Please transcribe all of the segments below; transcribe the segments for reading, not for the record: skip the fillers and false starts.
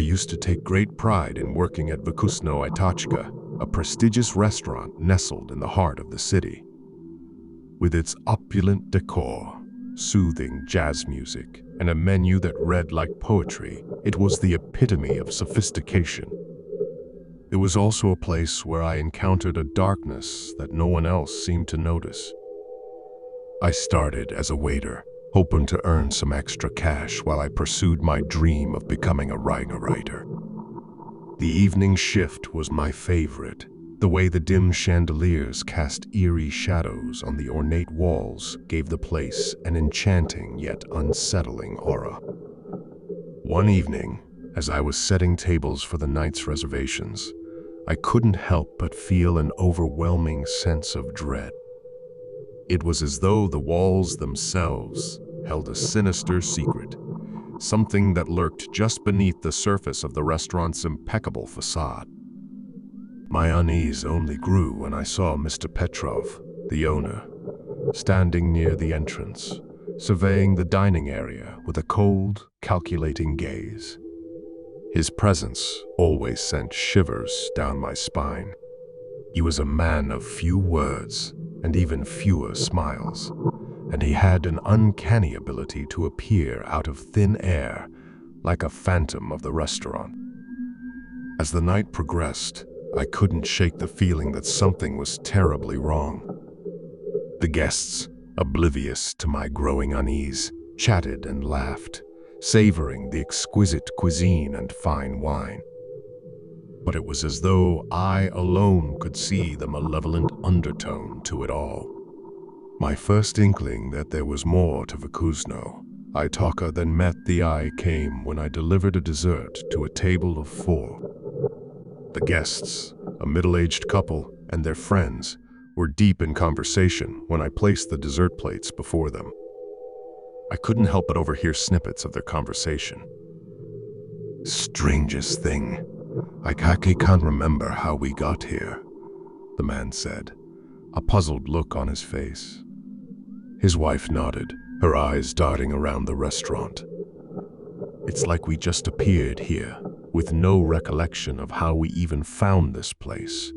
used to take great pride in working at Vkusno at Tochka, a prestigious restaurant nestled in the heart of the city. With its opulent decor, soothing jazz music, and a menu that read like poetry, it was the epitome of sophistication. It was also a place where I encountered a darkness that no one else seemed to notice. I started as a waiter, hoping to earn some extra cash while I pursued my dream of becoming a writer. The evening shift was my favorite. The way the dim chandeliers cast eerie shadows on the ornate walls gave the place an enchanting yet unsettling aura. One evening, as I was setting tables for the night's reservations, I couldn't help but feel an overwhelming sense of dread. It was as though the walls themselves held a sinister secret, something that lurked just beneath the surface of the restaurant's impeccable facade. My unease only grew when I saw Mr. Petrov, the owner, standing near the entrance, surveying the dining area with a cold, calculating gaze. His presence always sent shivers down my spine. He was a man of few words and even fewer smiles, and he had an uncanny ability to appear out of thin air like a phantom of the restaurant. As the night progressed, I couldn't shake the feeling that something was terribly wrong. The guests, oblivious to my growing unease, chatted and laughed, savoring the exquisite cuisine and fine wine. But it was as though I alone could see the malevolent undertone to it all. My first inkling that there was more to Vkusno, Tochka, than met the eye came when I delivered a dessert to a table of 4. The guests, a middle-aged couple and their friends, were deep in conversation when I placed the dessert plates before them. I couldn't help but overhear snippets of their conversation. "Strangest thing. I can't remember how we got here," the man said, a puzzled look on his face. His wife nodded, her eyes darting around the restaurant. "It's like we just appeared here, with no recollection of how we even found this place."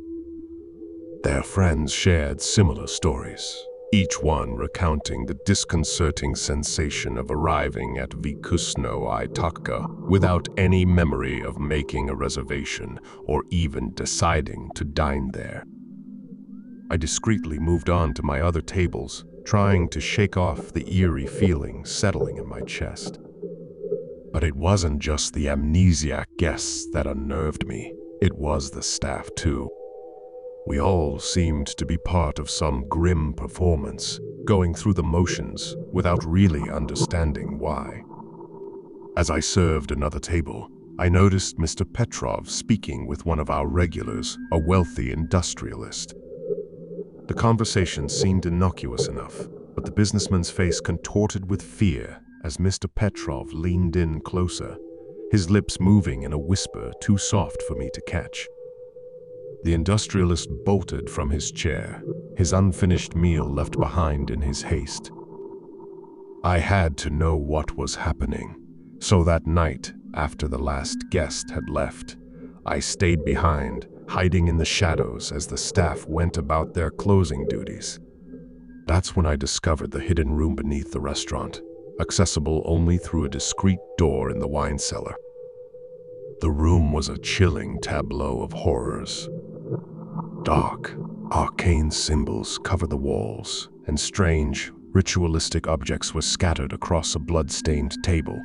Their friends shared similar stories, each one recounting the disconcerting sensation of arriving at Vkusno Tochka without any memory of making a reservation or even deciding to dine there. I discreetly moved on to my other tables, trying to shake off the eerie feeling settling in my chest. But it wasn't just the amnesiac guests that unnerved me, it was the staff too. We all seemed to be part of some grim performance, going through the motions without really understanding why. As I served another table, I noticed Mr. Petrov speaking with one of our regulars, a wealthy industrialist. The conversation seemed innocuous enough, but the businessman's face contorted with fear as Mr. Petrov leaned in closer, his lips moving in a whisper too soft for me to catch. The industrialist bolted from his chair, his unfinished meal left behind in his haste. I had to know what was happening, so that night, after the last guest had left, I stayed behind, hiding in the shadows as the staff went about their closing duties. That's when I discovered the hidden room beneath the restaurant, accessible only through a discreet door in the wine cellar. The room was a chilling tableau of horrors. Dark, arcane symbols covered the walls, and strange, ritualistic objects were scattered across a blood-stained table.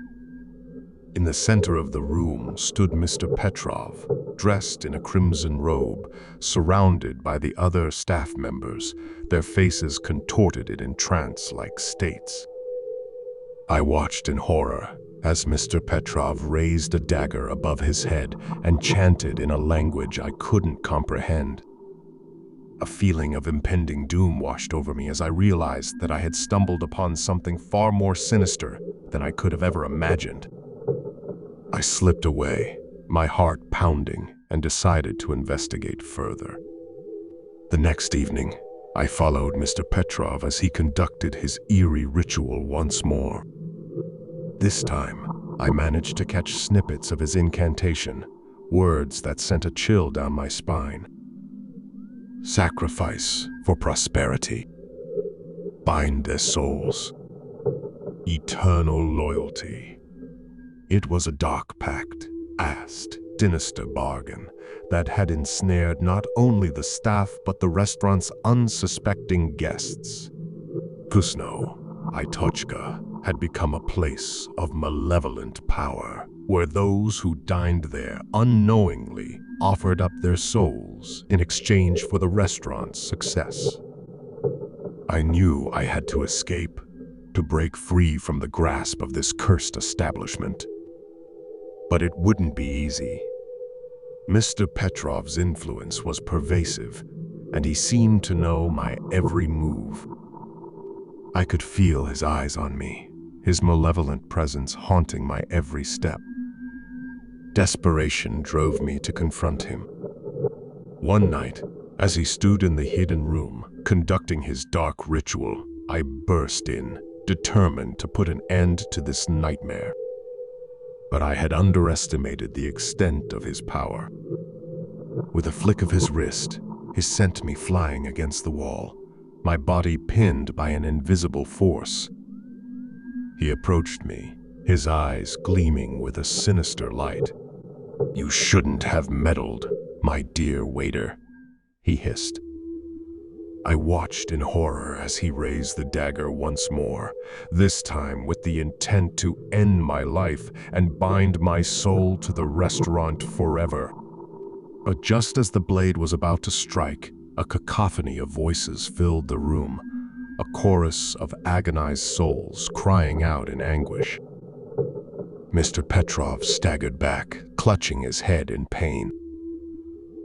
In the center of the room stood Mr. Petrov, dressed in a crimson robe, surrounded by the other staff members, their faces contorted in trance-like states. I watched in horror as Mr. Petrov raised a dagger above his head and chanted in a language I couldn't comprehend. A feeling of impending doom washed over me as I realized that I had stumbled upon something far more sinister than I could have ever imagined. I slipped away, my heart pounding, and decided to investigate further. The next evening, I followed Mr. Petrov as he conducted his eerie ritual once more. This time, I managed to catch snippets of his incantation, words that sent a chill down my spine. Sacrifice for prosperity. Bind their souls. Eternal loyalty. It was a dark pact, sinister bargain that had ensnared not only the staff but the restaurant's unsuspecting guests. Vkusno, Tochka, had become a place of malevolent power, where those who dined there unknowingly offered up their souls in exchange for the restaurant's success. I knew I had to escape, to break free from the grasp of this cursed establishment. But it wouldn't be easy. Mr. Petrov's influence was pervasive, and he seemed to know my every move. I could feel his eyes on me, his malevolent presence haunting my every step. Desperation drove me to confront him. One night, as he stood in the hidden room, conducting his dark ritual, I burst in, determined to put an end to this nightmare. But I had underestimated the extent of his power. With a flick of his wrist, he sent me flying against the wall, my body pinned by an invisible force. He approached me, his eyes gleaming with a sinister light. "You shouldn't have meddled, my dear waiter," he hissed. I watched in horror as he raised the dagger once more, this time with the intent to end my life and bind my soul to the restaurant forever. But just as the blade was about to strike, a cacophony of voices filled the room, a chorus of agonized souls crying out in anguish. Mr. Petrov staggered back, clutching his head in pain.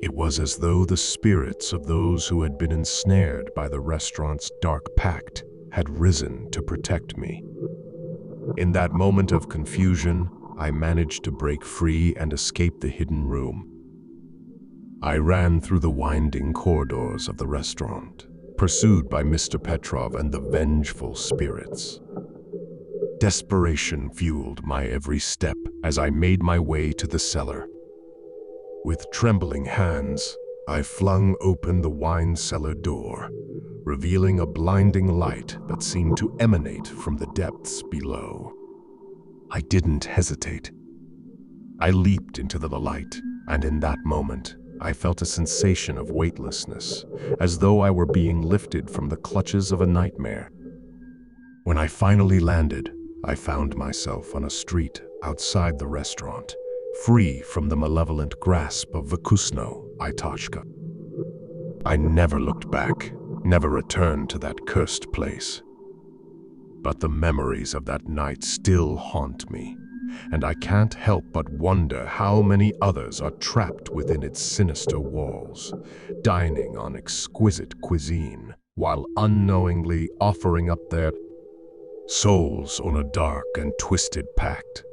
It was as though the spirits of those who had been ensnared by the restaurant's dark pact had risen to protect me. In that moment of confusion, I managed to break free and escape the hidden room. I ran through the winding corridors of the restaurant, pursued by Mr. Petrov and the vengeful spirits. Desperation fueled my every step as I made my way to the cellar. With trembling hands, I flung open the wine cellar door, revealing a blinding light that seemed to emanate from the depths below. I didn't hesitate. I leaped into the light, and in that moment, I felt a sensation of weightlessness, as though I were being lifted from the clutches of a nightmare. When I finally landed, I found myself on a street outside the restaurant, free from the malevolent grasp of Vkusno, Tochka. I never looked back, never returned to that cursed place. But the memories of that night still haunt me, and I can't help but wonder how many others are trapped within its sinister walls, dining on exquisite cuisine, while unknowingly offering up their souls on a dark and twisted pact.